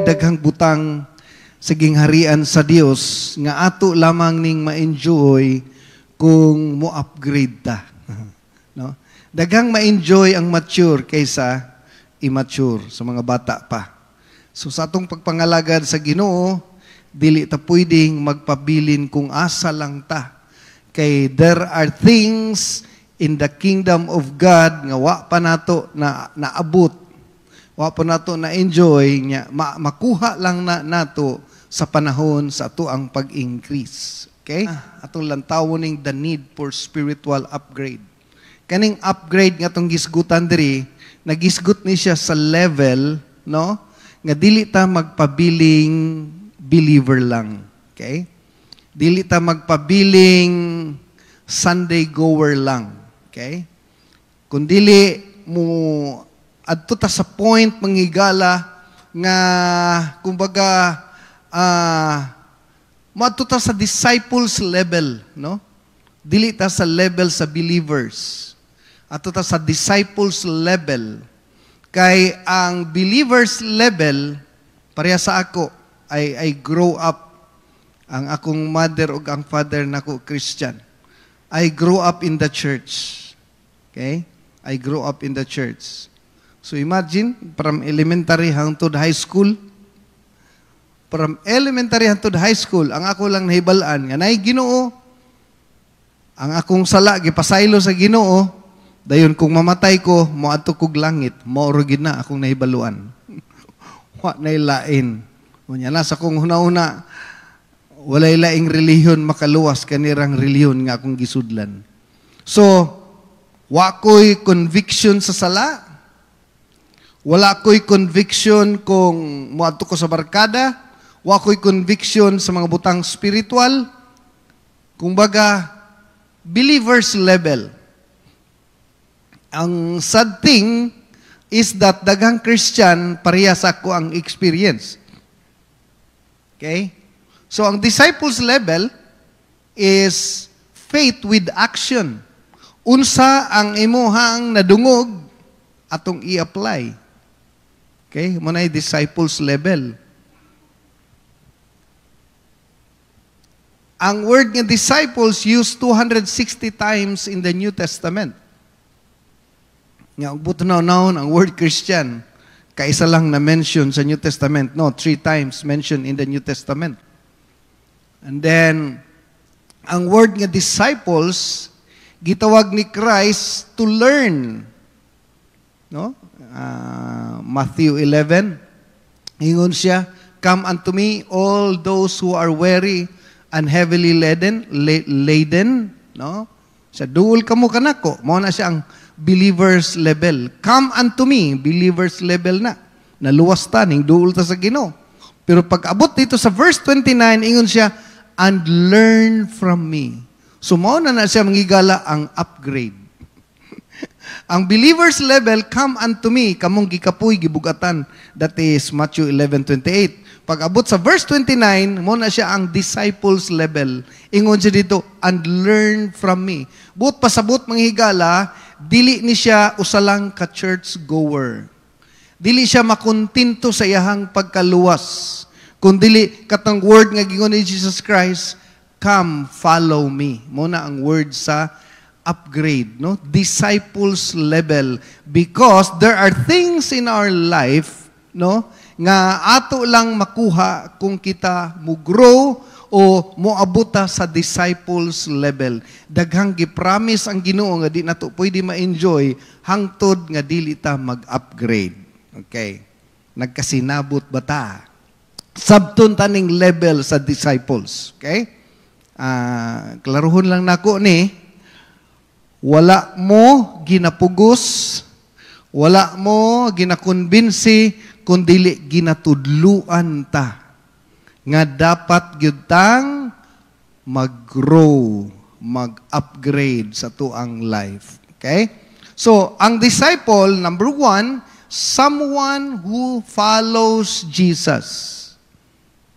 daghang butang sa gingharian sa Dios nga ato lamang ning ma-enjoy kung mo-upgrade ta. No? Daghang ma-enjoy ang mature kaysa immature sa mga bata pa. So sa atong pagpangalagad sa Ginoo, dili ta pwedeng magpabilin kung asa lang ta. Kay there are things in the kingdom of God nga wa pa nato na naabot, wa pa nato na enjoy nya makuha lang nato sa panahon sa ato ang pag-increase. Okay? Atong lantawon the need for spiritual upgrade. Kaning upgrade nga tong gisgutan diri, nagisgot ni siya sa level, no? Nga dili ta magpabiling believer lang. Okay? Dili ta magpabiling Sunday goer lang. Okay? Kung dili mo adto ta sa point manghigala nga kumbaga maadto ta sa disciples level, no? Dili ta sa level sa believers. Adto ta sa disciples level. Kay ang believers level pareha sa ako I grow up, ang akong mother ug ang father nako Christian. I grew up in the church. Okay? I grew up in the church. So imagine, from elementary hangtod high school, from elementary hangtod high school, ang ako lang nahibalaan, nga naay Ginoo, ang akong sala, gipasaylo sa Ginoo, dayon kung mamatay ko, moadto kog langit, maurugid na akong nahibaluan. Wa nay lain. Unya na sa kong huna-una, walay laing relihiyon makaluwas kanirang relihiyon nga akong gisudlan. So, wa ko'y conviction sa sala, wala ko'y conviction kung muadto ko sa barkada, wa ko'y conviction sa mga butang spiritual, kumbaga, believers level. Ang sad thing is that daghang Christian, parehas ako ang experience. Okay? So, ang disciples level is faith with action. Unsa ang imuhang nadungog atong i-apply. Okay? Muna ay disciples level. Ang word ng disciples used 260 times in the New Testament. Nga, buto na ang word Christian, kaisa lang na mention sa New Testament. No, 3 times mentioned in the New Testament. And then, ang word nga disciples, gitawag ni Christ to learn. No? Matthew 11, ingon siya, "Come unto me, all those who are weary and heavily laden, no? Sa duol kamo kanako, mao na siya ang believers level. Come unto me, believers level na. Naluwas ta ning duol ta sa Ginoo. Pero pag abot dito sa verse 29, ingon siya, and learn from me. So mao na siya mangigala ang upgrade. Ang believers level, come unto me, kamong gikapoy gibugatan. That is Matthew 11:28. Pag abot sa verse 29, mo na siya ang disciples level. Ingon siya dito, and learn from me. But pasabot manghigala, dili ni siya usalang ka church goer. Dili siya makontinto sa iyahang pagkaluwas. Kung dili katong word nga gingon ni Jesus Christ, come, follow me. Muna ang word sa upgrade, no? Disciples level. Because there are things in our life, no, nga ato lang makuha kung kita mo grow o moabuta sa disciples level. Daghang gipromise ang Ginoo nga di nato pwede ma-enjoy hangtod nga dili ta mag-upgrade. Okay. Nagkasinabot ba ta? Sabton taning level sa disciples. Okay? Klaruhon lang nako ni, wala mo ginapugos, wala mo ginakonbinsi, kundili ginatudluan ta nga dapat gyud tang mag-grow, mag-upgrade sa tuang life. Okay? So, ang disciple, number 1, someone who follows Jesus.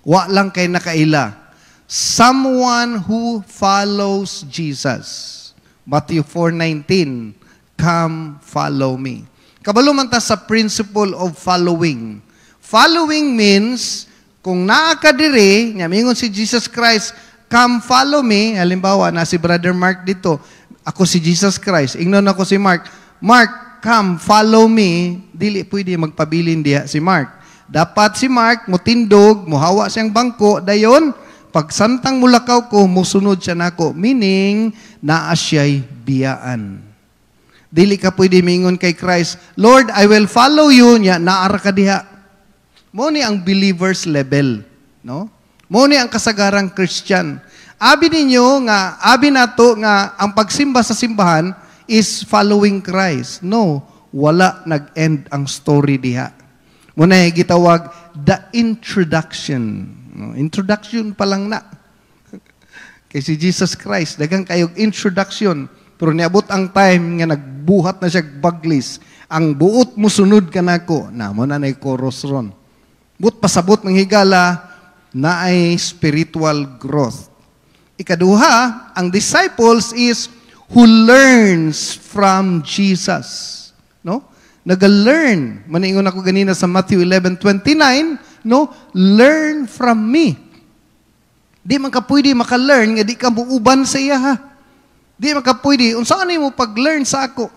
Wa lang kay nakaila. Someone who follows Jesus. Matthew 4:19, come follow me. Kabalo man ta sa principle of following. Following means, kung naa ka diri, nga mingon si Jesus Christ, come follow me. Halimbawa, na si Brother Mark dito, ako si Jesus Christ. Ingnon ako si Mark. Mark, come follow me. Dili pwede magpabilin diha si Mark. Dapat si Mark, mutindog, muhawa siyang bangko, dayon, pag santang mulakaw ko, musunod siya nako. Meaning, naa siya'y biyaan. Dili ka pwede mingon kay Christ, Lord, I will follow you, nya naara ka diha. Mo ni ang believer's level, no? Mo ni ang kasagarang Christian. Abi ninyo nga, abi nato nga ang pagsimba sa simbahan is following Christ. No, wala nag-end ang story diha. Mo na gitawag the introduction. No, introduction pa lang na. Kay si Jesus Christ, daghang kayog introduction. Pero niabot ang time nga nagbuhat na siya baglis. Ang buot mo sunod ka nako. Na mo na chorus ron. But pasabot ng higala na ay spiritual growth. Ikaduha, ang disciples is who learns from Jesus. No? Nag-learn. Maningon ako ganina sa Matthew 11:29, no? Learn from me. Di man ka pwede maka-learn nga di ka muuban sa iya ha. Di man ka pwede. Unsaan mo pag-learn sa ako?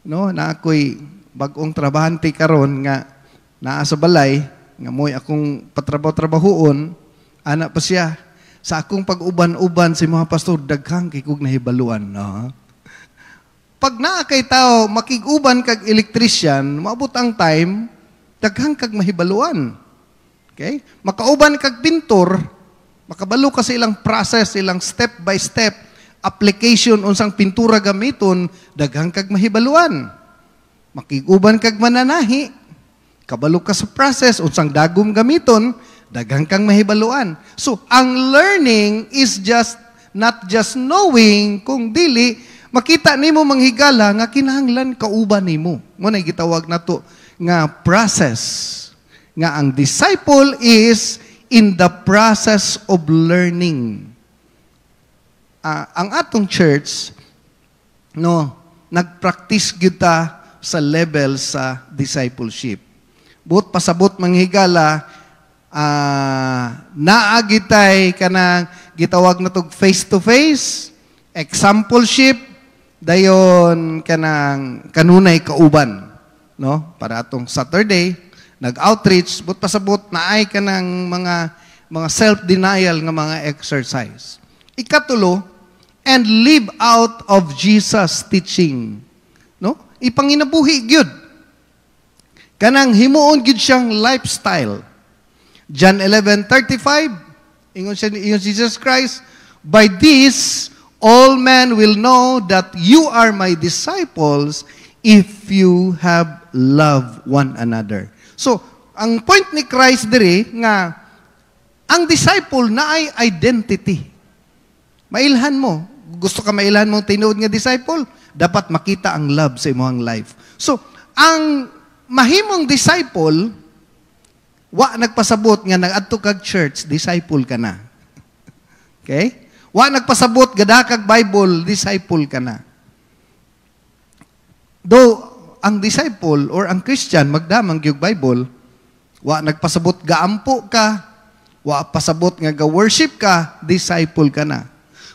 No, na ako'y bagong trabahante karon nga naa sa balay nga mo'y akong patrabaho-trabahoon, ana pa siya. Sa akong pag-uban-uban si mga pastor, daghang kay kog nahibaluan. No? Pag naa kay tao, makig-uban kag electrician, maabot ang time, daghang kag mahibaluan. Okay? Makauban kag pintor, makabalo ka sa ilang process, ilang step by step, application unsang pintura gamiton, daghang kag mahibaluan. Makig-uban kag mananahi, kabalo ka sa process, unsang dagom gamiton, daghang kang mahibaluan. So, ang learning is not just knowing, kung dili, makita nimo manghigala nga kinahanglan kauban nimo. Mo na gitawag nato nga process. Nga ang disciple is in the process of learning. Ang atong church, no, nagpractice kita sa level sa discipleship. But pasabot manghigala, naagitay kanang gitawag na tog face-to-face, exampleship, dayon kanang kanunay kauban, no? Para atong Saturday, nag-outreach, but pasabot naay kanang mga self-denial nga mga exercise. Ikatulo, and live out of Jesus' teaching. No? Ipanginabuhi gyud. Kanang himuon gyud siyang lifestyle. John 11:35, ingon Jesus Christ, by this all men will know that you are my disciples if you have love one another. So, ang point ni Christ diri nga ang disciple na ay identity. Mailhan mo. Gusto ka mailhan mong tinuod nga disciple? Dapat makita ang love sa imong life. So, ang mahimong disciple, wa nagpasabot nga nag-adto kag church, disciple ka na. Okay? Wa nagpasabot gada kag Bible, disciple ka na. Though ang disciple or ang Christian magdamang gyud Bible, wa nagpasabot gaampo ka, wa pasabot nga ga-worship ka, disciple ka na.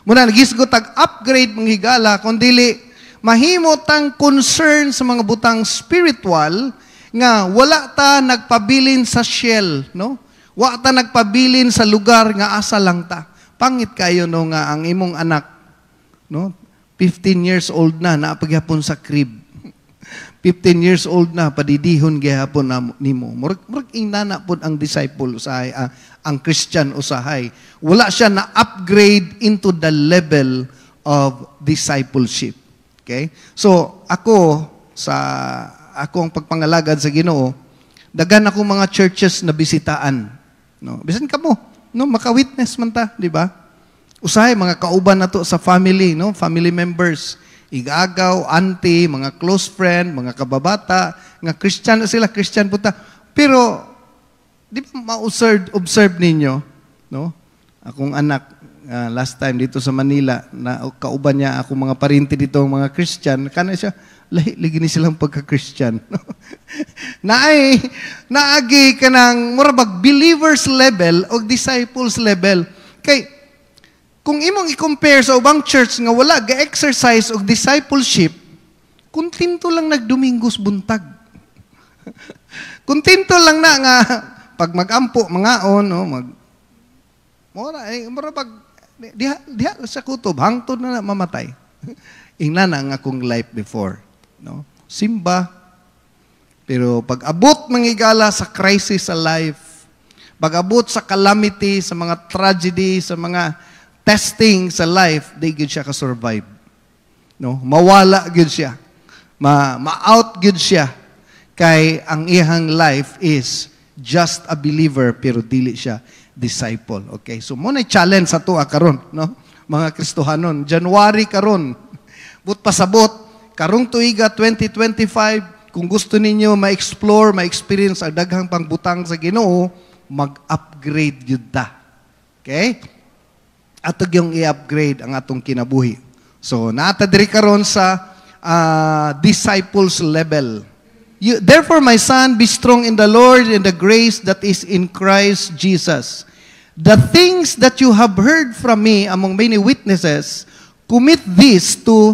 Muna nagisgot ag upgrade mong higala kundili mahimo tang concern sa mga butang spiritual nga wala ta nagpabilin sa shell, no? Wa ta nagpabilin sa lugar nga asa lang ta. Pangit kayo no nga ang imong anak, no? 15 years old na naapaghapon sa crib. 15 years old na padidihon gihapon na nimo. Murag inana pod ang disciple usahay, ang Christian usahay. Wala siya na upgrade into the level of discipleship. Okay? So ako ang pagpangalagad sa Ginoo, dagan ako mga churches na bisitaan. No, bisan kamo, no, maka-witness man ta, di ba? Usahay mga kauban nato sa family, no, family members, igagaw, auntie, mga close friend, mga kababata, nga Christian sila, Christian puta. Pero di ba ma-observe ninyo, no? Akong anak last time dito sa Manila, na kauban niya ako mga parinti dito, mga Christian, kana siya, lagi ni silang pagka-Christian. Naagi ka ng murabag believers level o disciples level. Kay, kung imong i-compare sa ubang church nga wala ga-exercise og discipleship, kuntinto lang nagdomingos buntag. Kuntinto lang na nga, pag mag-ampo, mangaon, murabag, diha sa kutob, hangtod na mamatay. Ingna na ang akong life before. No? Simba. Pero pag abot mangigala sa crisis sa life, pag abot sa calamity, sa mga tragedy, sa mga testing sa life, di gud siya ka-survive. No? Mawala gud siya. Ma-out gud siya. Kay ang iyang life is just a believer pero dili siya disciple. Okay? So mo na challenge sa tuwa karon, no? Mga Kristohanon, January karon. But pasabot karong tuiga 2025, kung gusto ninyo ma-explore, ma-experience ang daghang pangbutang sa Ginoo, mag-upgrade yun ta. Okay? Atog yung i-upgrade ang atong kinabuhi. So, naata diri karon sa disciples level. Therefore, my son, be strong in the Lord and the grace that is in Christ Jesus. The things that you have heard from me among many witnesses, commit this to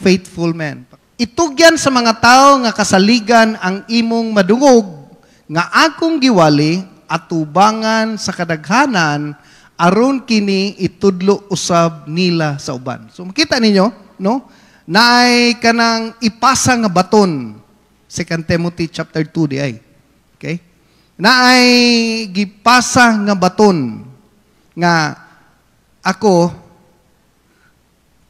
faithful men. Itugyan sa mga tao nga kasaligan ang imong madungog, nga akong giwali at tubangan sa kadaghanan, aron kini itudlo usab nila sa uban. So makita ninyo, no? Naay kanang ipasa nga baton. 2 Timothy chapter 2 di ay. Okay? Naay gipasa nga baton nga ako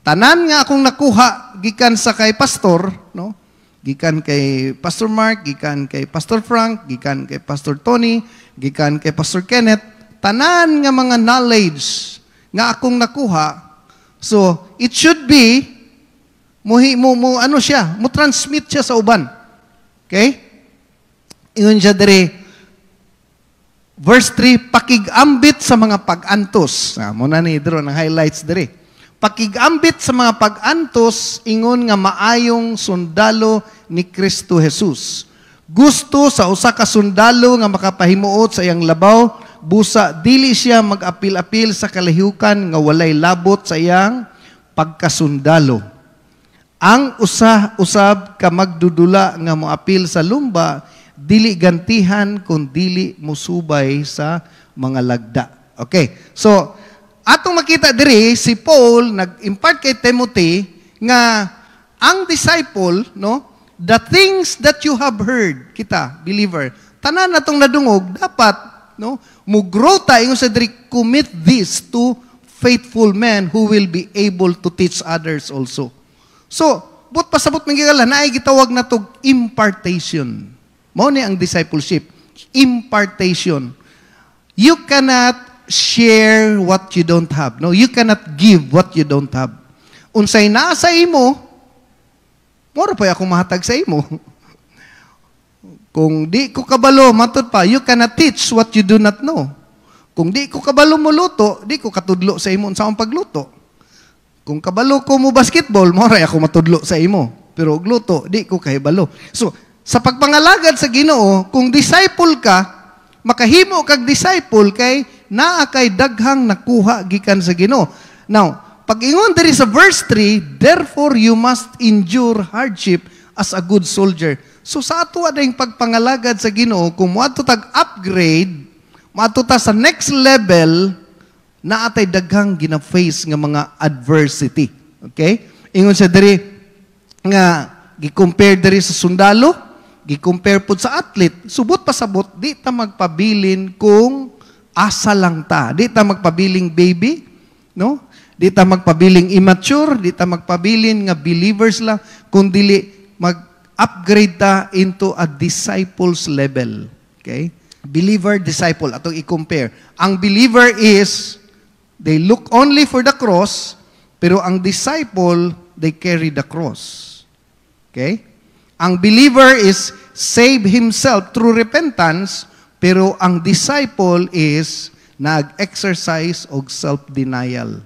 tanan nga akong nakuha gikan sa kay pastor, no? Gikan kay Pastor Mark, gikan kay Pastor Frank, gikan kay Pastor Tony, gikan kay Pastor Kenneth, tanan nga mga knowledge nga akong nakuha. So, it should be ano siya, mo transmit siya sa uban. Okay? Ingon siya diri, verse 3, pakigambit sa mga pag-antos. Muna ni Idro, ng highlights diri. Pakigambit sa mga pag-antos, ingon nga maayong sundalo ni Kristo Jesus. Gusto sa usa ka sundalo nga makapahimuot sa iyang labaw, busa dili siya mag-apil-apil sa kalahiukan nga walay labot sa iyang pagkasundalo. Ang usab ka magdudula nga moapil sa lumba, dili gantihan kung dili musubay sa mga lagda. Okay. So, atong makita diri si Paul nag-impart kay Timothy nga ang disciple, no, the things that you have heard, kita, believer, tanan natong nadungog dapat, no, mugrow ta ingon sa diri, commit this to faithful men who will be able to teach others also. So, but pasabot mangigala na ay gitawag na tog impartation. Mao ni ang discipleship, impartation. You cannot share what you don't have. No, you cannot give what you don't have. Unsay naa sa imo, moro pa ako mahatag sa imo. Kung di ko kabalo, matud pa, you cannot teach what you do not know. Kung di ko kabalo mo luto, di ko katudlo sa imo unsa ang pagluto. Kung kabalo ko mo basketball, moray ako matudlo sa imo. Pero og luto, di ko kahibalo. So, sa pagpangalagad sa Ginoo, kung disciple ka, makahimo kag disciple kay naa kay daghang nakuha gikan sa Ginoo. Now, pag ingon diri sa verse 3, therefore you must endure hardship as a good soldier. So sa ato adayng pagpangalagad sa Ginoo, kung moadto tag upgrade, moadto ta sa next level, na atay daghang gina-face nga mga adversity. Okay? Ingon sa diri nga gi-compare diri sa sundalo, gi-compare pud sa athlete, subot pasabot di ta magpabilin kung asa lang ta. Di ta magpabiling baby, no? Di ta magpabiling immature, di ta magpabilin nga believers lang, kundi mag-upgrade ta into a disciples level. Okay? Believer, disciple. Atong i-compare. Ang believer is they look only for the cross, pero ang disciple, they carry the cross. Okay? Ang believer is save himself through repentance, pero ang disciple is Nag-exercise og self-denial.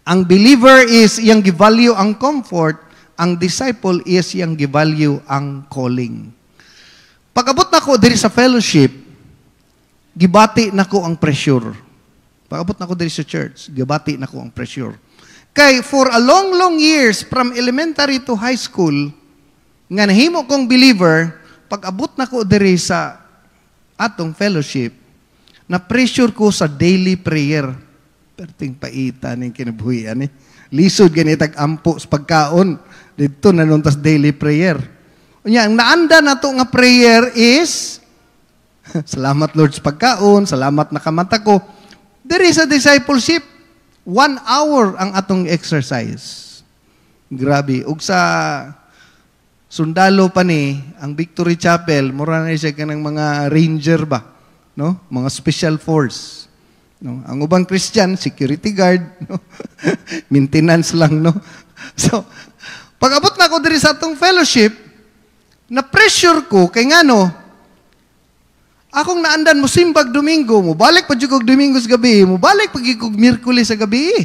Ang believer is iyang givalue ang comfort, ang disciple is iyang givalue ang calling. Pag-abot nako diri sa fellowship, gibati nako ang pressure. Pag-abot nako diri sa church, gibati nako ang pressure. Kay for a long years from elementary to high school, nga nahimo kong believer, pag-abot nako diri sa atong fellowship, na pressure ko sa daily prayer. Perting paita ning kinabuhian eh. Lisod ganitag ampo sa pagkaon. Dito na nun tas daily prayer. Unya, ang naanda na to nga prayer is, salamat Lord sa pagkaon, salamat nakamata ko. There is a discipleship. 1 hour ang atong exercise. Grabe. Ug sa sundalo pa ni, ang Victory Chapel, mura na siya kanang mga ranger ba? No? Mga special force. No? Ang ubang Christian, security guard. No? Maintenance lang. No? So, pag-abot na ako diri sa atong fellowship, na-pressure ko, kay nga no, akong naandan mo simbag Domingo, mo balik pa dyan kong Domingo sa gabi, mo balik pa dyan kong Miyerkules sa gabi.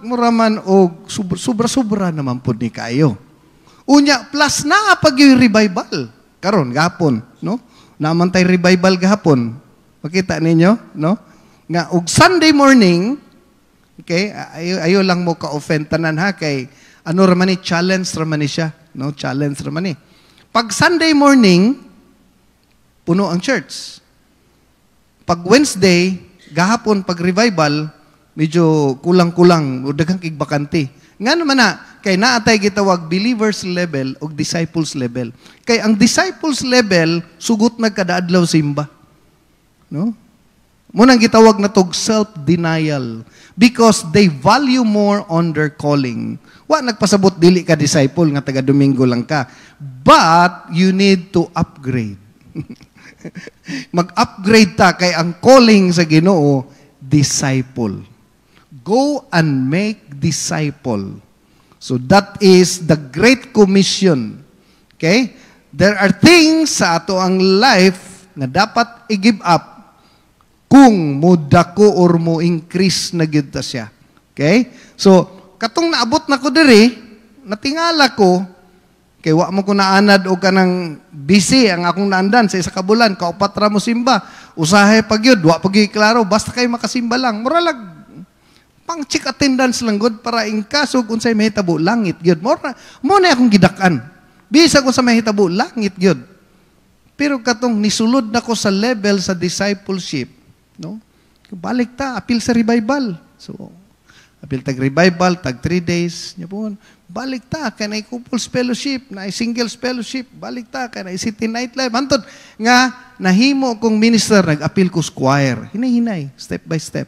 Muraman o sobra-sobra naman po ni kayo. Unya, plus na pag yung revival. Karon gahapon, no? Naman tayo revival gahapon. Makita ninyo, no? Nga, og Sunday morning, okay, ayo lang mo ka-offend tanan ha, kay ano raman ni, challenge raman ni siya. No? Challenge raman ni. Pag Sunday morning, puno ang church. Pag Wednesday, gahapon, pag revival, medyo kulang-kulang, o daghang kigbakante. Nga naman na, kay naatay gitawag believers level o disciples level. Kay ang disciples level, sugot nagkadaadlaw simba. No? Munang gitawag na tog self-denial because they value more on their calling. Wa nagpasabot dili ka disciple nga taga Domingo lang ka. But you need to upgrade. Mag-upgrade ta kay ang calling sa Ginoo, disciple. Go and make disciple. So that is the Great Commission. Okay? There are things sa ato ang life na dapat i-give up kung mudako or mo increase na gyud ta siya. Okay? So, katong naabot na ko diri, natingala ko, kay wa mo ko naanad o kanang busy ang akong naandan sa isa ka bulan, kaupat ra mo simba, usahay pag yun, wa pag klaro, basta kayo makasimba lang. Muralag, pang check attendance lang good para in kaso kung sa'y mahitabo, langit gyud. Mo na akong gidakan. Bisa kung sa mahitabo, langit gyud. Pero katong nisulod na ko sa level sa discipleship, no? Balik ta, apil sa revival. So, apil tag revival, tag 3 days, niya po, balik ta, kaya na couples fellowship, na singles fellowship, balik ta, kaya na city nightlife. Antod, nga, nahimo kong minister, nag-apil ko sa choir. Hinay-hinay, step by step.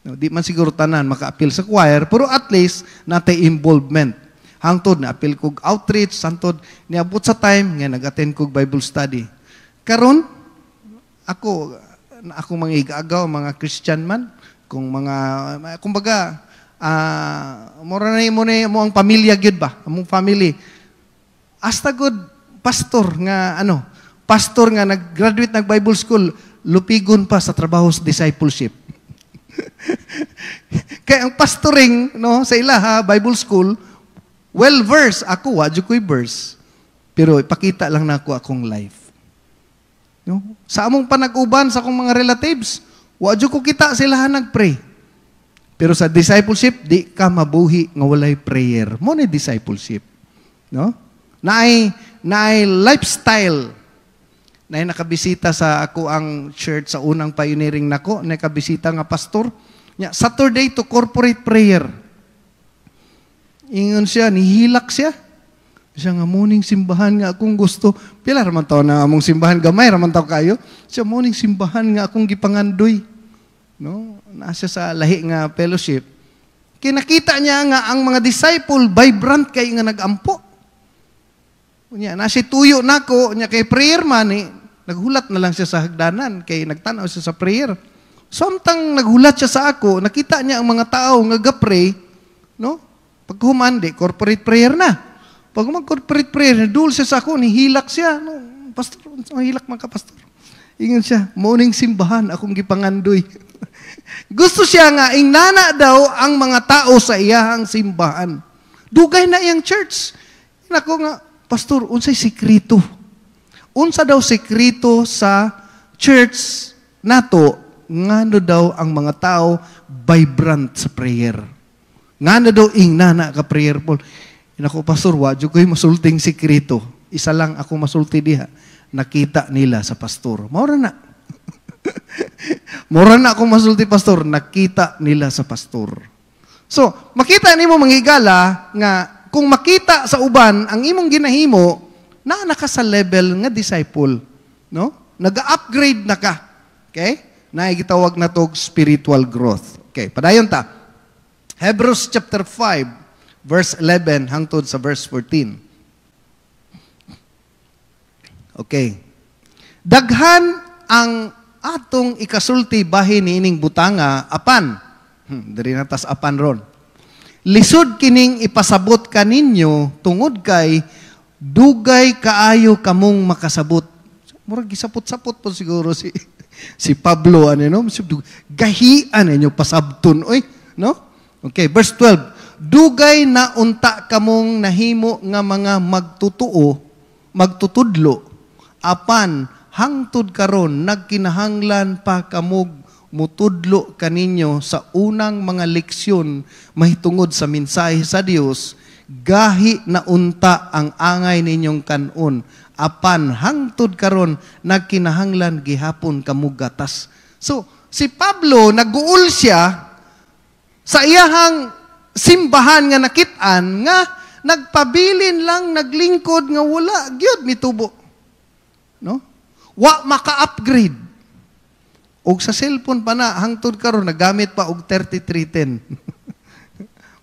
No, di man siguro tanan maka-apil sa choir, pero at least, natay involvement. Hangtod, na-apil kog outreach, hangtod, niabot sa time, nga nag-attend kog Bible study. Karon, ako mga igagaw, mga Christian man, kung mga, kumbaga, mura na mo ang pamilya gyud ba? Among family. Hasta good pastor nga, pastor nga nag-graduate ng Bible school, lupigon pa sa trabaho sa discipleship. Kaya ang pastoring, no, sa ilaha, Bible school, well-versed. Ako, wadyo ko'y verse. Pero ipakita lang na ako akong life. No? Sa among panag-uban, sa akong mga relatives, wadyo ko kita sila nag-pray. Pero sa discipleship, di ka mabuhi nga walay prayer. Mo ni discipleship. No? Naay lifestyle. Naay nakabisita sa ako ang church sa unang pioneering nako, nakabisita nga pastor. Saturday to corporate prayer. Ingon siya, nihilak siya. Siya nga, morning simbahan nga akong gusto. Pila raman tao na among simbahan, gamay raman tao kayo. Siya, morning simbahan nga akong gipangandoy. No? Nasa sa lahi nga fellowship. Kinakita niya nga ang mga disciple, vibrant kay nga nagampo. Unya, nasi tuyo nako, nya kay prayer man, naghulat na lang siya sa hagdanan, kay nagtanaw siya sa prayer. Samtang naghulat siya sa ako, nakita niya ang mga tao nga gapray, no? Pag humandi, corporate prayer na. Pag mag-corporate prayer, nadul siya sa ako, nihilak siya. No, pastor, hilak man ka, pastor. Ingon siya, morning simbahan, akong gipangandoy. Gusto siya nga, ingnana daw ang mga tao sa iyahang simbahan. Dugay na iyang church. Nako nga, pastor, unsay sekreto? Unsa daw sekreto sa church nato, ngano daw ang mga tao vibrant sa prayer. Ngano daw ingnana ka prayerful. Nako, pastor, wadyo ko'y masulting sekreto. Isa lang ako masulti diha. Nakita nila sa pastor. Maura na. Maura na akong masulti, pastor. Nakita nila sa pastor. So, makita nimo manghigala nga kung makita sa uban ang imong ginahimo, na naka sa level nga disciple. No? Nag-upgrade na ka. Okay? Naigitawag na to spiritual growth. Okay, padayon ta. Hebrews chapter 5, verse 11 hangtod sa verse 14. Okay. Daghan ang atong ikasulti bahin niining butanga apan. Diri na tas apan ron. Lisod kining ipasabot kaninyo tungod kay dugay kaayo kamong makasabot. Murag gisapot-sapot po siguro si Pablo no? Gahian ninyo pasabton oy, no? Okay, verse 12. Dugay na unta kamong nahimo nga mga magtutudlo apan hangtod karon nagkinahanglan pa kamog mutudlo kaninyo sa unang mga leksyon mahitungod sa mensahe sa Dios, gahi na unta ang angay ninyong kanon apan hangtod karon nagkinahanglan gihapon kamog gatas. So si Pablo naguol siya sa iyahang simbahan nga nakit-an nga nagpabilin lang naglingkod nga wala gyud mitubo. No? Wa maka-upgrade. Og sa cellphone pa na, hangtod karon nagamit pa og 3310.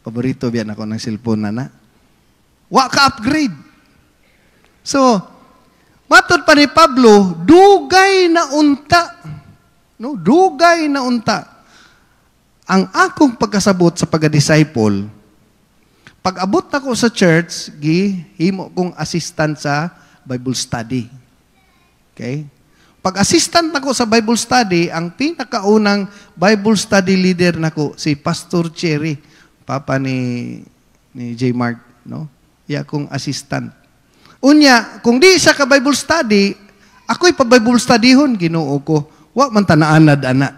Paborito biyan ako ng cellphone na. Wa ka-upgrade. So, matod pa ni Pablo, dugay na unta. No? Dugay na unta. Ang akong pagkasabot sa pagka-disciple, pag abot ako sa church, himo kong assistant sa Bible study. Okay? Pag assistant nako sa Bible study, ang pinakaunang Bible study leader nako si Pastor Cherry, papa ni J. Mark, no? Iya kong assistant. Unya, kung di siya ka Bible study, ako'y pa Bible studyhon Ginoo ko. Wa man tanaanad ana.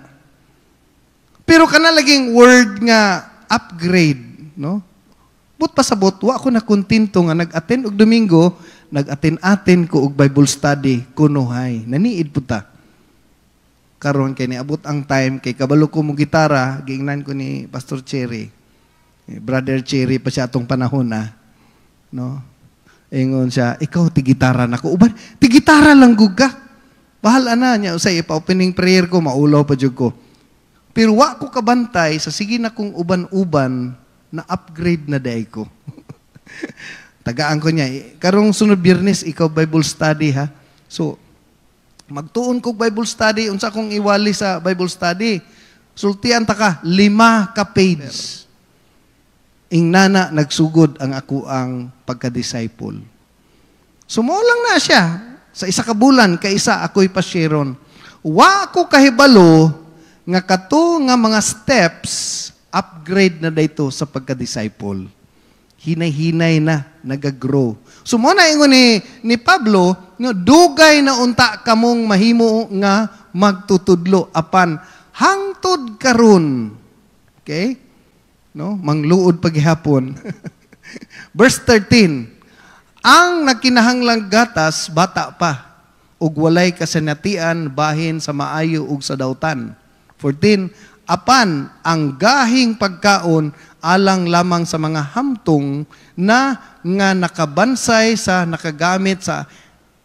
Pero kana laging word nga upgrade, no? But pasabot, wa ako na kontento nga nag-attend og Domingo, nag-attend ko og Bible study kunuhay. Naniid po ta. Karon kay niabot ang time kay kabalo ko mo gitara, giingnan ko ni Pastor Cherry. Brother Cherry pa siya atong panahon na. No? Ingon siya, ikaw tigitara nako. Uban, tigitara lang gud ka. Bahala na niya usay pa opening prayer ko maulaw pa jud ko. Pero wa ko kabantay sa sige na kong uban-uban na upgrade na day ko. Tagaan ko niya. Karong sunod Biyernes, ikaw Bible study ha. So, magtuon ko Bible study. Unsa kong iwali sa Bible study? Sultian ta ka, 5 ka page. Ingnana nagsugod ang ako ang pagka-disciple. Sumo lang na siya. Sa isa ka bulan, kaisa ako'y pasyeron. Wa ko kahibalo nga kato nga mga steps upgrade na dayto sa pagka-disciple. Hinay-hinay na, nagagrow. So, mo na ingon ni Pablo, no, dugay na unta kamong mahimo nga magtutudlo apan hangtod karon. Okay? No? Mangluod paghihapon. Verse 13, ang nagkinahanglang gatas, bata pa, ug walay kasanatian bahin sa maayo ug sa dawtan. 14, apan ang gahing pagkaon alang lamang sa mga hamtong na nga nakabansay sa nakagamit sa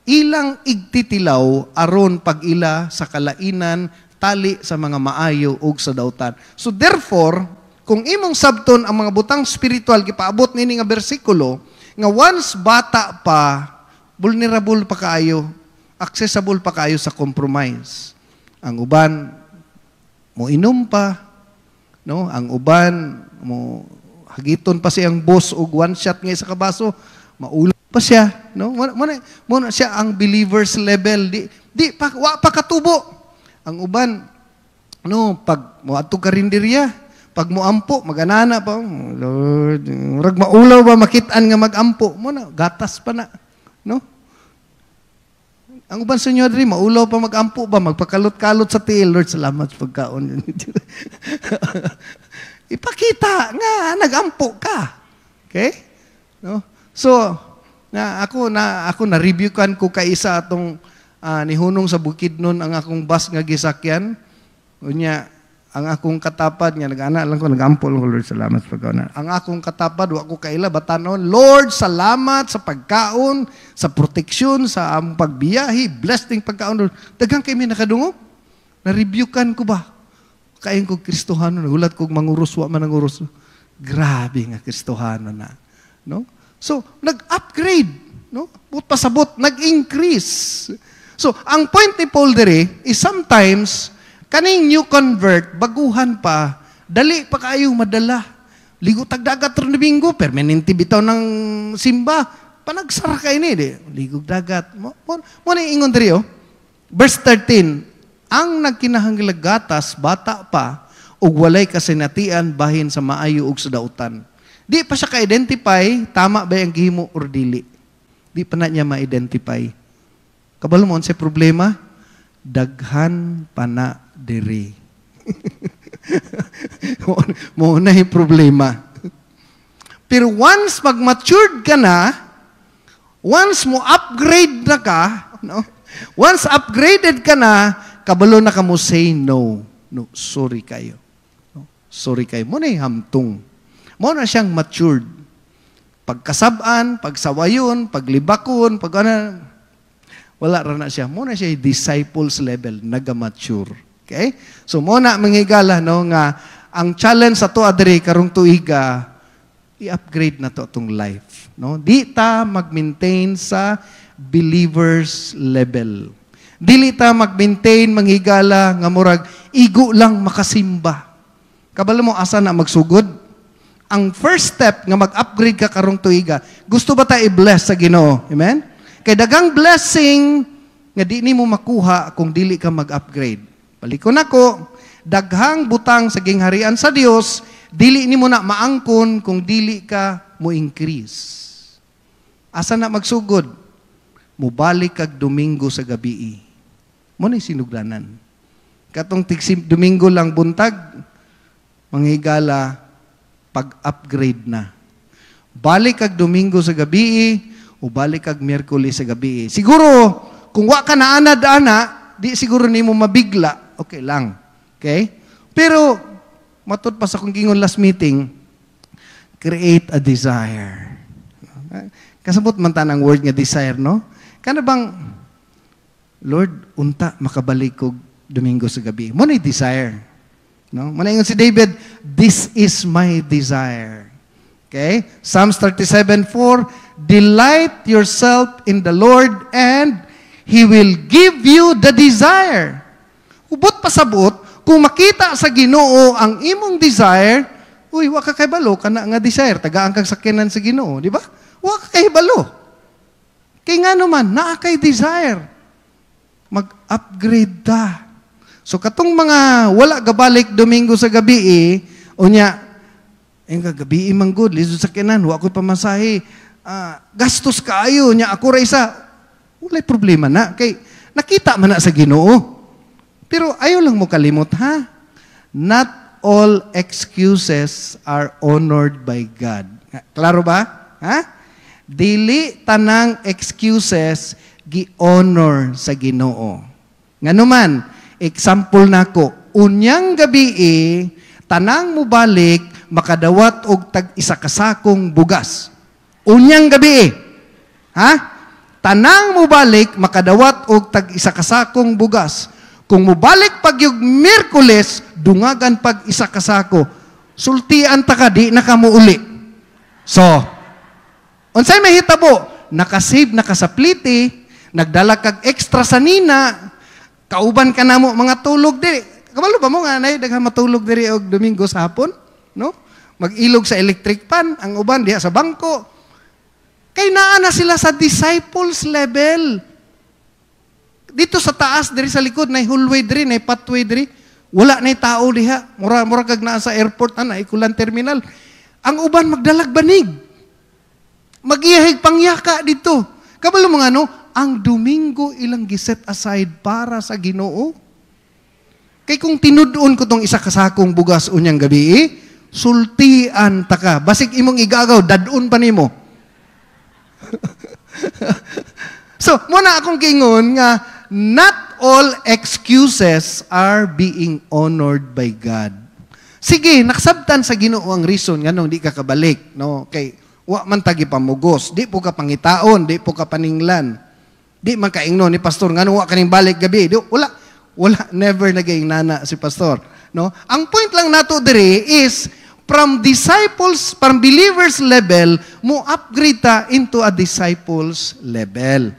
ilang igtitilaw aron pag-ila sa kalainan tali sa mga maayo ug sa dawtan. So therefore, kung imong sabton ang mga butang spiritual gipaabot nini nga bersikulo nga once bata pa, vulnerable pa kaayo, accessible pa kaayo sa compromise. Ang uban mo inom pa, no? Ang uban mo hagiton pa siyang boss og one shot nga sa kabaso, maulan pa siya, no? Muna siya ang believer's level. Wa pa katubo. Ang uban, no, pag moadto karinderya, pag moampo, maganana pa, Lord, murag maulaw ba makit-an nga magampo? Muna, gatas pa na, no? Ang uban sa inyo, Adri, maulaw pa magampo ba? Magpakalot-kalot sa tiil, Lord, salamat sa pagkaon. Ipakita nga, nagampo ka. Okay? No? So, ako na-review kan ko kaisa atong nihunong sa bukid nun ang akong bus nga gisakyan. Unya, ang akong katapad nga nag-ana lang ko, nagampo lang ko, Lord, salamat sa pagkaon. Ang akong katapad, wa ko kaila batanon, Lord, salamat sa pagkaon, sa proteksyon, sa among pagbiyahe, blessed ng pagkaon. Lord. Daghang kay mi nakadungog. Na-review kan ko ba? Kain ko Kristohano, nagulat kong mangurus, wa man nangurus. Grabe nga Kristohano na. No? So, nag-upgrade. No? But pasabot, nag-increase. So, ang point ni Paul dere is sometimes, kaning new convert, baguhan pa, dali pa kayong madala. Ligo tagdagat ron Domingo, permanente bitaw ng simba. Panagsara kayo ni, ligo dagat. Mo na ingon dere, oh. Verse 13, ang nagkinahanglag gatas, bata pa, ug walay kasinatian bahin sa maayo ug sa dautan. Di pa siya ka-identify, tama ba ang gihimo or dili. Di pa na niya ma-identify. Kabalo mo, sa problema, daghan pa na diri. Mo na yung problema. Pero once mag-matured ka na, once mo upgrade na ka, no? Once upgraded ka na, kabalo na ka mo say no. No, sorry kayo. No, sorry kayo. Mo na yung hamtong. Mo na siyang matured. Pagkasabaan, pagsawayon, paglibakon, wala ra na siya. Mo na siya yung disciples level, naga-mature. Okay? So, mo na mangigala, no, nga, ang challenge sa to, adre, karong tuiga, i-upgrade na to itong life. No? Di ta mag-maintain sa believer's level. Dili ta mag-maintain, manghigala, nga murag, igo lang makasimba. Kabalo mo, asa na magsugod? Ang first step nga mag-upgrade ka karong tuiga, gusto ba ta i-bless sa Ginoo? Amen? Kay dagang blessing nga di ni mo makuha kung dili ka mag-upgrade. Balikon ako, daghang butang sa gingharian sa Dios, dili ni mo na maangkon kung dili ka mo increase. Asa na magsugod? Mubalik kag Domingo sa gabi. Mo na sinugdanan. Katong Domingo lang buntag, manghigala, pag-upgrade na. Balik kag Domingo sa gabi, o balik kag Miyerkules sa gabi. Siguro, kung wa ka na ana, di siguro nimo mabigla, okay lang. Okay? Pero, matod pa sa kung gingon last meeting, create a desire. Kasabot man ta ng word nga desire, no? Kana bang, Lord, unta makabalik ko Domingo sa gabi. Mo na desire. No? Mo na ingon si David, this is my desire. Okay? Psalms 37:4, delight yourself in the Lord and He will give you the desire. Ubot pasabot, kung makita sa Ginoo ang imong desire, uy, wa ka kay balo kana nga desire, tagaan kag sakyanan sa Ginoo, di ba? Wa ka kay balo. Kay nga naman, naa kay desire. Mag-upgrade ta. So katong mga wala gabalik Domingo sa gabi, unya, gabi man good, liso sakyanan, wa ko pamasahe, gastos kaayo, nya ako ra isa, walay problema na. Kay nakita man na sa Ginoo. Pero ayaw lang mo kalimot, ha? Not all excuses are honored by God. Klaro ba? Ha? Dili tanang excuses gi-honor sa Ginoo. Ngano man, example nako, unyang gabi tanang mo balik makadawat og tag isa kasakong bugas. Unyang gabi. Ha? Tanang mo balik makadawat og tag isa kasakong bugas. Kung mo balik pag yung Miyerkules, dungagan pag isa kasako. Sultian ta ka, di na ka mo uli. So, unsay mahitabo? Nakasave na ka sa pliti, nagdala kag extra sa nina, kauban ka na mo mga tulog diri. Kabalo ba mo nga nay daghang matulog diri og Domingo sa hapon, no? Mag-ilog sa electric pan, ang uban diha sa bangko. Kay naa na sila sa disciples level. Dito sa taas, diri sa likod, na hallway diri, na pathway diri. Wala na tao diha. Mura kag naa sa airport, ana, ikulang terminal. Ang uban magdalag banig. Mag-iyahig pangyaka dito. Kabalo mga ano, ang Domingo ilang giset aside para sa Ginoo. Kay kung tinudoon ko tong isa kasakong bugas unyang gabi, sultian ta ka. Basig imong igagaw, dadun pa nimo. So, muna akong kingon nga, not all excuses are being honored by God. Sige, nakasabtan sa Ginoo ang reason nga nung di ka kabalik. No? Kay, wa man tagi pamugos. Di po ka pangitaon, di po ka paninglan. Di man kaingno ni pastor nga nung wa kaning balik gabi. Di, wala, never naging nana si pastor. No? Ang point lang nato diri is, from disciples, from believers level, mo upgrade ta into a disciples level.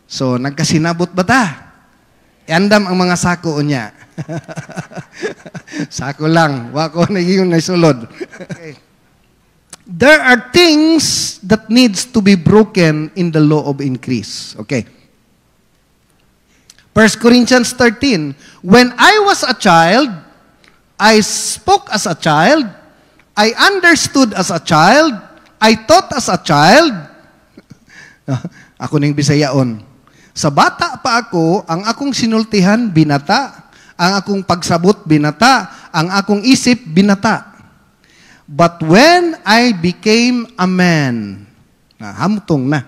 So, nagkasinabot ba ta? Iandam ang mga sako niya. Sako lang. Wako na yun na sulod. Okay. There are things that needs to be broken in the law of increase. Okay. 1 Corinthians 13, when I was a child, I spoke as a child, I understood as a child, I taught as a child. Ako ning Bisayaon. Sa bata pa ako, ang akong sinultihan, binata. Ang akong pagsabot, binata. Ang akong isip, binata. But when I became a man, hamtong na.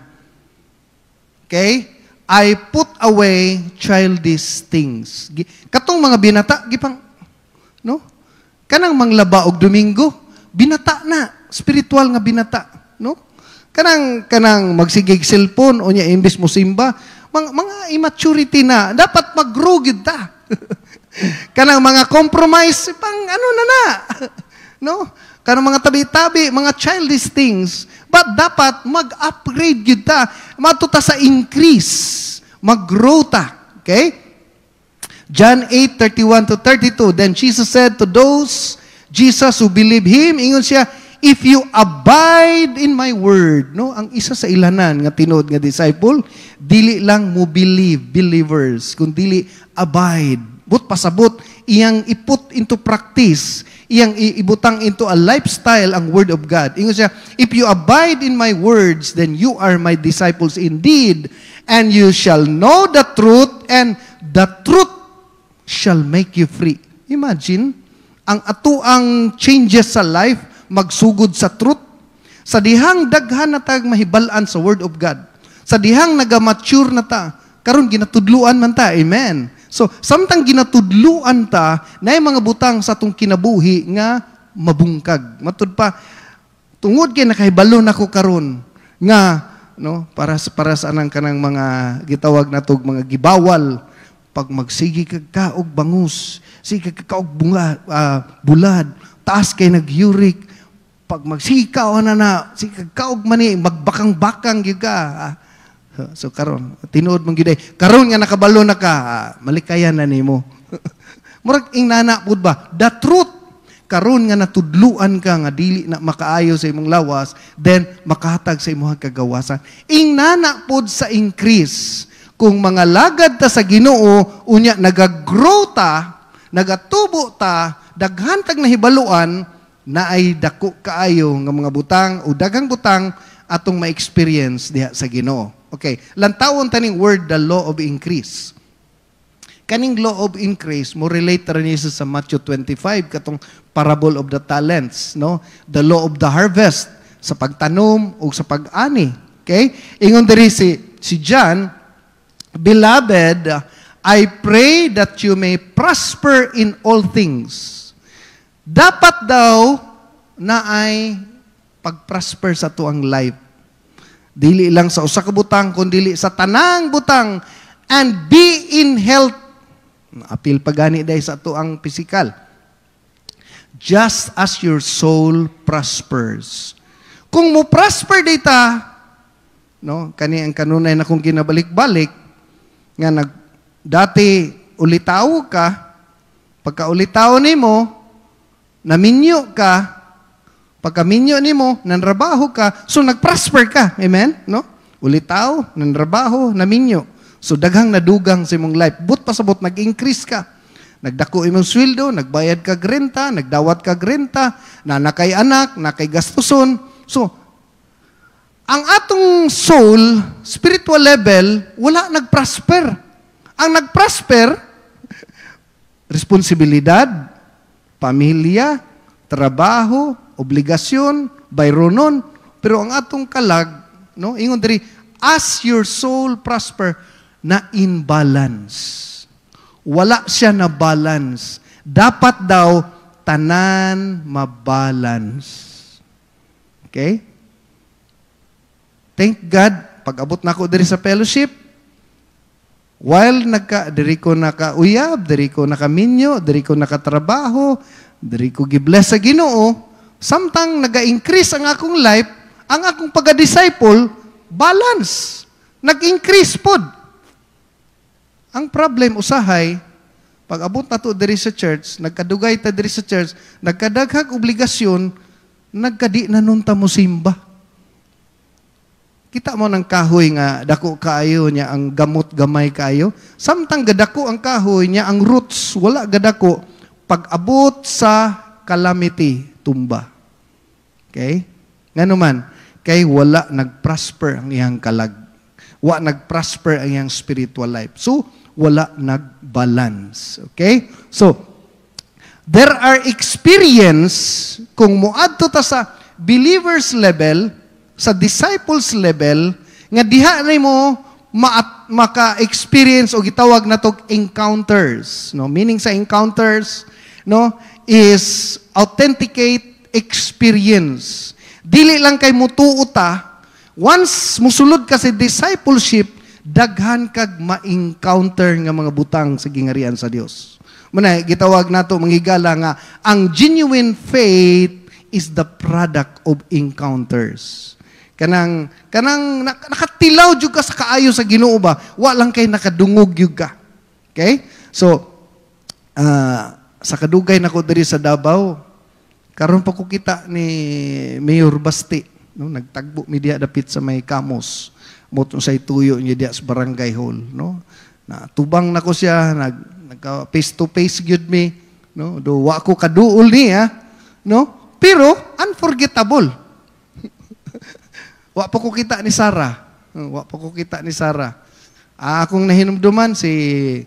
Okay? I put away childish things. Katong mga binata, gipang, no? Kanang manglaba og Domingo, binata na. Spiritual nga binata, no? Kanang magsigig cellphone, o niya imbis mo simba, mga immaturity na. Dapat mag-grow ta. Kanang mga compromise, pang ano na. No? Kanang mga tabi-tabi, mga childish things. But dapat mag-upgrade yun ta. Matuta sa increase. Mag-grow ta. Okay? John 8:31-32. Then Jesus said to those, Jesus who believe Him, ingon siya, if you abide in my word, no? Ang isa sa ilanan nga tinuod nga disciple, dili lang mo believers, kundi abide. But pasabot, iyang iput into practice, iyang ibutang into a lifestyle ang word of God. Ingon siya, if you abide in my words, then you are my disciples indeed, and you shall know the truth, and the truth shall make you free. Imagine, ang atuang changes sa life, magsugod sa truth. Sa dihang daghan na tag mahibalaan sa word of God. Sa dihang nagamature na ta, karon ginatudluan man ta. Amen. So, samtang ginatudluan ta, na yung mga butang sa itong kinabuhi nga mabungkag. Matud pa, tungod kay nakahibalo na ko karon nga, no, para sa anang kanang mga gitawag na tog mga gibawal, pag magsigi kag kaog bangus, sige kag kaog bulad, taas kay nag-uric, pag magsikaw na, sige kag kaog mani, magbakang-bakang gyud ka. So karon, tinuod mong giday. Karon nga nakabalo na ka, malikayan na nimo. Murag ing nana pud ba? The truth. Karon nga natudluan ka nga dili na makaayo sa imong lawas, then makahatag sa imong kagawasan. Ing nana pud sa increase. Kung mga lagad ta sa Ginoo, unya nagagrow ta, nagatubo ta, daghan tag nahibaluan, na ay dako kaayo nga mga butang o dagang butang atong ma-experience diha sa Ginoo. Okay, lantawon taning word, the law of increase. Kaning law of increase, mo relate rin niya sa Matthew 25, katong parable of the talents, no? The law of the harvest, sa pagtanom o sa pag-ani. Okay? Ingon diri si John, Beloved, I pray that you may prosper in all things. Dapat daw na ay pag-prosper sa tuang life. Dili lang sa usa ka butang, kundi sa tanang butang, and be in health. Apil pagani dahil sa tuang physical. Just as your soul prospers. Kung mo prosper data, no, kani ang kanunay na kung ginabalik-balik, nga dati ulitaw ka, pagka ulitaw nimo, naminyo ka, Pagkaminyo nimo, nanrabaho ka, so nagprosper ka. Amen? No? Ulitaw, nanrabaho, naminyo. So daghang nadugang sa imong life. But pasabot, nag-increase ka. Nagdako imong sweldo, nagbayad ka renta, nagdawat ka renta, na nakay anak, nakay gastuson. So, ang atong soul, spiritual level, wala nagprosper. Ang nagprosper, responsibilidad, pamilya, trabaho, obligasyon, bayronon. Pero ang atong kalag, no, ingon diri, as your soul prosper, na in balance. Wala siya na balance. Dapat daw tanan mabalance. Okay? Thank God, pag-abot na ako diri sa fellowship, while diri ko nakauyab, diri ko nakaminyo, diri ko nakatrabaho, diri ko gibless sa Ginoo, samtang naga-increase ang akong life, ang akong pagka-disciple, balance. Nag-increase pod. Ang problem, usahay, pag abot na to diri sa church, nagkadugay ta diri sa church, nagkadaghag obligasyon, nagkadi na nun ta mo simba. Kita mo ng kahoy nga, dako kaayo niya, ang gamot gamay kaayo. Samtang gadako ang kahoy niya, ang roots, wala gadako, pag abot sa calamity, tumba. Okay? Nga naman, kay wala nag-prosper ang iyang kalag. Wala nag-prosper ang iyang spiritual life. So, wala nag-balance. Okay? So, there are experience, kung muadto ta sa believers level, sa disciples level, nga diha na mo maka-experience o gitawag na to encounters. No? Meaning sa encounters, no, is authenticate experience. Dili lang kay mutuuta, once musulod ka sa discipleship, daghan kag ma-encounter nga mga butang sa gingarian sa Dios. Muna, gitawag nato manghigala nga, ang genuine faith is the product of encounters. Nakatilaw jud ka sa kaayo sa Ginoo ba? Wa lang kay nakadungog jud ka. Okay? So, sa kadugay nako diri sa Davao, karon pa ko kita ni Mayor Basti, no, nagtagbo mi diha dapit sa may Kamos, moto sa ituyo niya diha sa barangay hall, no. Na tubang nako siya, nagka face to face gyud mi, no. Do wa ko kaduol niya, no. Pero unforgettable. Wa pa ko kita ni Sarah. Wa pa ko kita ni Sarah. Akong nahinumduman si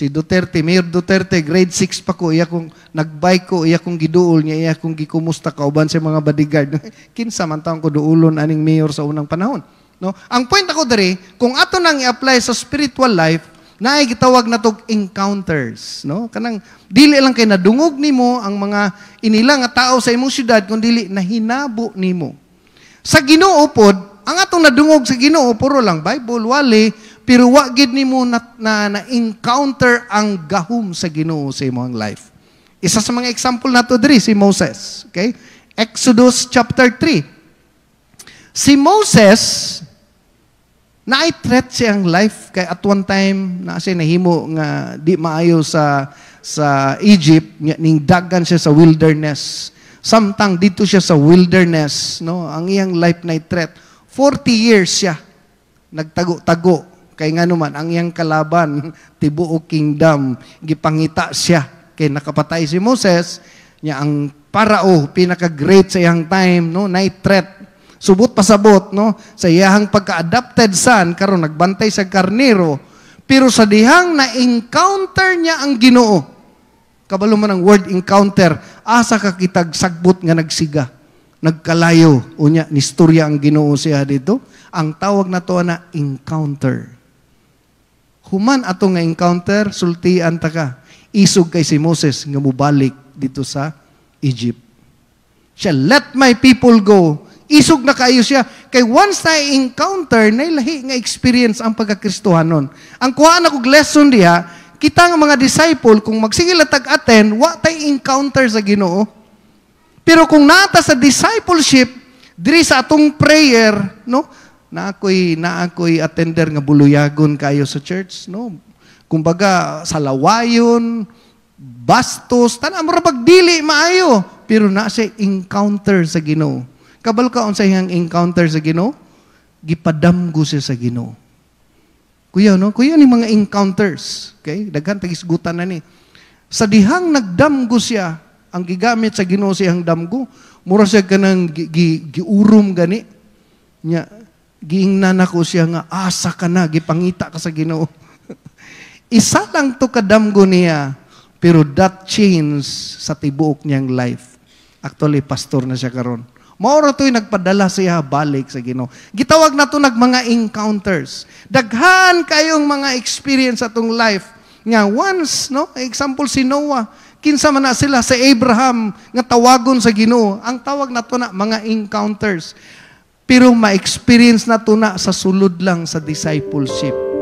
Duterte, Mayor Duterte, grade 6 pa ko, iya kong nagbike ko, iya kong giduol niya, iya kong gikumusta kauban sa mga bodyguard. Kinsa man taong ko duulon aning mayor sa unang panahon. No? Ang point ako diri, kung ato nang i-apply sa spiritual life, naay gitawag na tog encounters, no? Kanang dili lang kay nadungog nimo ang mga inila nga tao sa imong syudad, kun dili nahinabo nimo. Sa Ginoo pod, ang atong nadungog sa Ginoo puro lang Bible, wali, pero wa gid nimo na-encounter ang gahom sa Ginoo sa imong life. Isa sa mga example nato diri si Moses, okay? Exodus chapter 3. Si Moses naay threat siyang life kay at one time na siya nahimo nga di maayo sa Egypt, ning daggan siya sa wilderness. Samtang dito siya sa wilderness, no, ang iyang life na threat. 40 years siya nagtago-tago. Kay nga naman, ang iyang kalaban, tibuok kingdom, gipangita siya. Kay nakapatay si Moses, niya ang parao, pinaka-great sa iyang time, no, night threat. Subot pasabot, no, sa iyang pagka-adopted son, karon nagbantay sa karnero, pero sa dihang na-encounter niya ang Ginoo. Kabalo man ang word encounter, asa ka kitag sagbot nga nagsiga, nagkalayo, unya, nistorya ang Ginoo siya dito. Ang tawag na to na encounter. Human ato nga encounter, sultian ta ka. Isog kay si Moses nga mubalik dito sa Egypt. Siya, let my people go. Isog na kayo siya. Kay once na encounter, nailahi nga experience ang pagkakristohanon. Ang kuhaan ako lesson diha, kita nga mga disciple, kung magsigil at tag-attend, wa tay encounter sa Ginoo. Pero kung nata sa discipleship, diri sa atong prayer, no, na ako'y attender nga buluyagon kayo sa church, no? Kumbaga, sa lawayon, bastos, tanang mo pagdili maayo. pero na siya encounter sa Ginoo. Kabalo ka unsay hang encounter sa Ginoo? Gipadamgo siya sa Ginoo. Kuya, no? Kuya ni mga encounters. Okay? Daghan tagisgutan na ni. Sa dihang nagdamgo siya, ang gigamit sa Ginoo siyang damgo, mura siya kanang giurom gani. Nya, giingnan ako siya nga, asa ka na, gipangita ka sa Ginoo. Isa lang to kadamgo niya, pero that changed sa tibuok niyang life. Actually, pastor na siya karon. Maura to'y nagpadala siya balik sa Ginoo. Gitawag na to mga encounters. Daghan kayong mga experience atong life. Nga once, no? Example si Noah. Kinsa man na sila sa Abraham nga tawagon sa Ginoo. Ang tawag na to na mga encounters. Pero ma-experience na to na sa sulod lang sa discipleship.